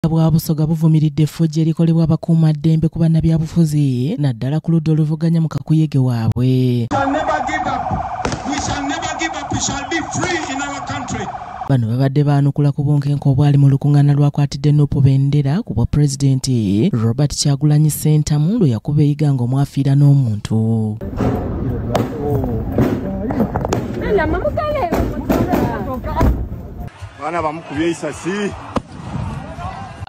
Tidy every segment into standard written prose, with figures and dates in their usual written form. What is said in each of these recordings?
bwa Busoga buvumiridde effujjo erikolebwa abakuumaddembe ku bannabyabufuzi naddala ku ludda oluvuganya mu kakuyege waabwe. Bano babadde baanukula ku bunkenke obwali mu lukuŋŋaana lwakwatidde Nuupu Bendera ku bwa Pulezidenti Robert Kyagulanyi Ssentamu lwe yakuba eyiga ng'omwafiira n'omuntu. Baana bamukubye isasi.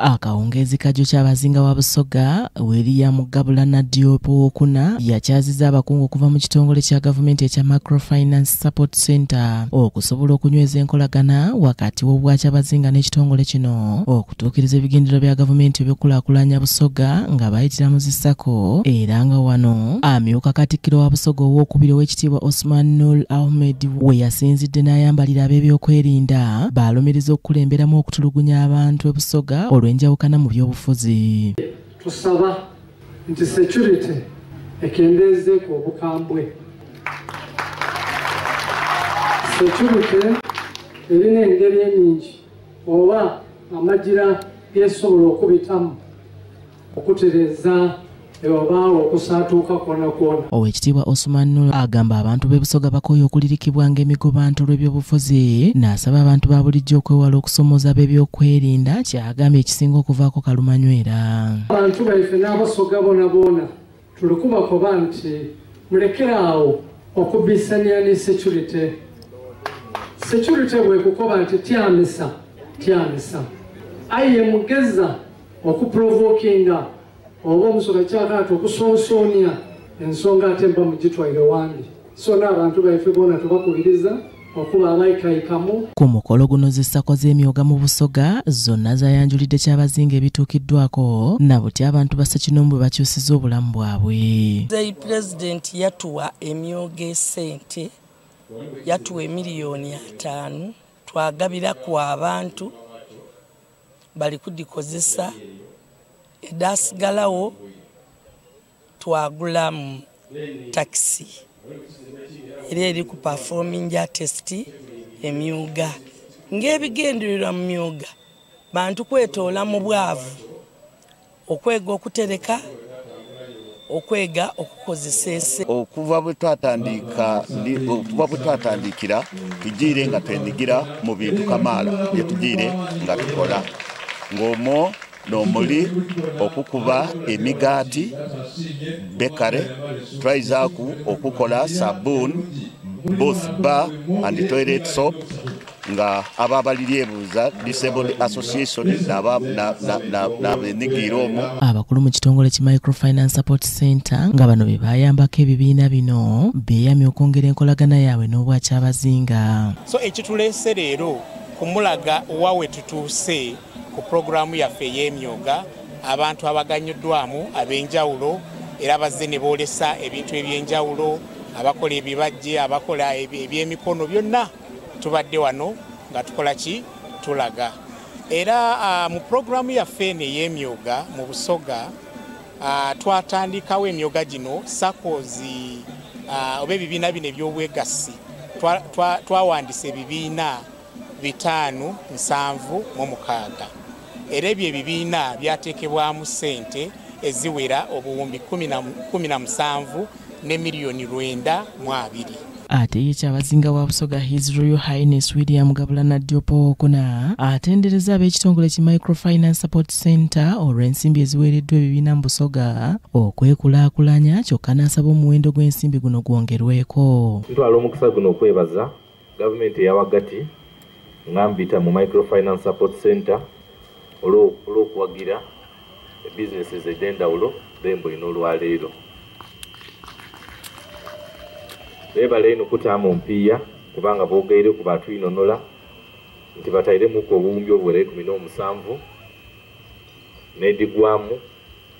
Akawungeezi kajjo ky'abazinga wa Busoga William Gabulana Diop okuna yakyaziza abakungu okuva mu kitongole kya gavumenti ekya Microfinance Support Center okusobola okunyweza enkolagana wakati w'obwakyabazinga n'ekitongole kino okutuukiriza ebigendero bya gavumenti ebyokulaakulanya Busoga nga bayitira mu zissako era nga wano amyuka Katikkiro wa Busoga owookubiri ow'ekitiibwa Osman Nur Ahmed we yasinzidde n'ayambalira ab'ebyokwerinda baalumiriza okukulemberamu okutulugunya abantu e Busoga enjawukana mu byobufuzi. Tusaba nti security ekendeeze ku obukambwe. Security erina engeri ennyingi oba amagira geesobola okubitamu okutereeza obaawo okusaatuuka kwonna kwonna. Owekitiibwa Osman Nur agamba abantu b'e Busoga bakooye okulirikibwa ng'emigobanto lw'ebyobufuzi n'asaba abantu ba bulijjo okwewala okusomoza b'ebyokwerinda ky'agambye ekisinga okuvaako kalumanywera. Abantu baife n'Abasoga boona tulikubakoba nti mulekeraawo okubbisania ne security. Security bwe kukoba nti tyamisa aye mugeza okuprovokinga oba omusoga kyakaata okusonsoonya ensonga ate mba mugitwaire wangi. So n'abantu baife boona tubakubiriza okuba abayikaayikamu. Ku mukolo guno zissako z'emyoga mu Busoga zonna zayanjulidde ky'abazinga ebituukiddwako na buti abantu ba Ssekinoomu bwe bakyusizza obulamu bwabwe. Pulezidenti yatuwa emyoga esente, yatuwa $5 million twagabira ku abantu bali kudikozesa. Edasigalawo twagula mu taxi era eri ku performing test emyuga ng'ebigendererwa mu myuga bantu kwetoola mu bwavu okwega okutereka okwega okukozesa ensi. Okuva bwe twatandikira tugiire nga twenyigira mu bintu kamaala bye tugiire nga tukola ng'omwo n'omuli okukuba emigaati bekare twayizaaku okukola sabuni both bar and toilet soap nga ababaliri ebuuza Disabled Association n'abenyigira omwo. Abakulu mu kitongole ki Microfinance Support Center nga bano be bayambako ebibiina bino beeyamye okwongera enkolagana yaabwe n'obwakyabazinga. So ekituleese leero kumulaga wawe tutuuse ku programu yaffe ey'emyoga abantu abaganyuddwamu ab'enjawulo era bazze ne boolesa ebintu eby'enjawulo abakola ebibajje abakola ebyemikono byonna tubadde wano nga tukola ki tulaga era mu programu yaffe eno ey'emyoga mu Busoga twatandikawo emyoga gino sakozi oba ebibiina bino eby'obwegassi twawandisa ebibiina 576 era ebyo ebibiina byateekebwamu ssente eziwera obuwumbi 17 ne miliyoni 920. Ate ye kyabazinga wa Busoga His Royal Highness William Gabulana Diop okuna atendereza ab'ekitongole ki Microfinance Support Center olw'ensimbi eziweereddwa ebibiina mu Busoga okwekulaakulanya kyokka n'asaba omuwendo gw'ensimbi guno gwongerweko. Ntwala omukisa guno okwebaza gavumenti eyawagati ngambita mu Microfinance Support Center olw'okuwagira businesses ez'enjawulo bembo ino olwaleero. Beebale ino kutaamu mpiiya kubanga boogeire ku batwinonola nti batairemuku obuwumbi obuwera 17 n'edigwamu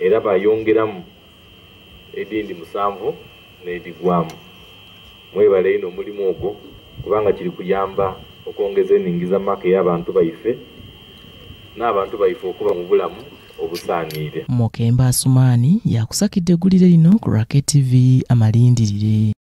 era bayongeramu edindi 7 n'edigwamu. Mwebale ino mulimu ogwo kubanga kiri kuyamba okwongeza eningiza maka y'abantu baife n'abantu baife okuba mu bulamu obusaaniire. Mokemba Asumani yakusakidde eggulire lino ku Racket TV amalindirire.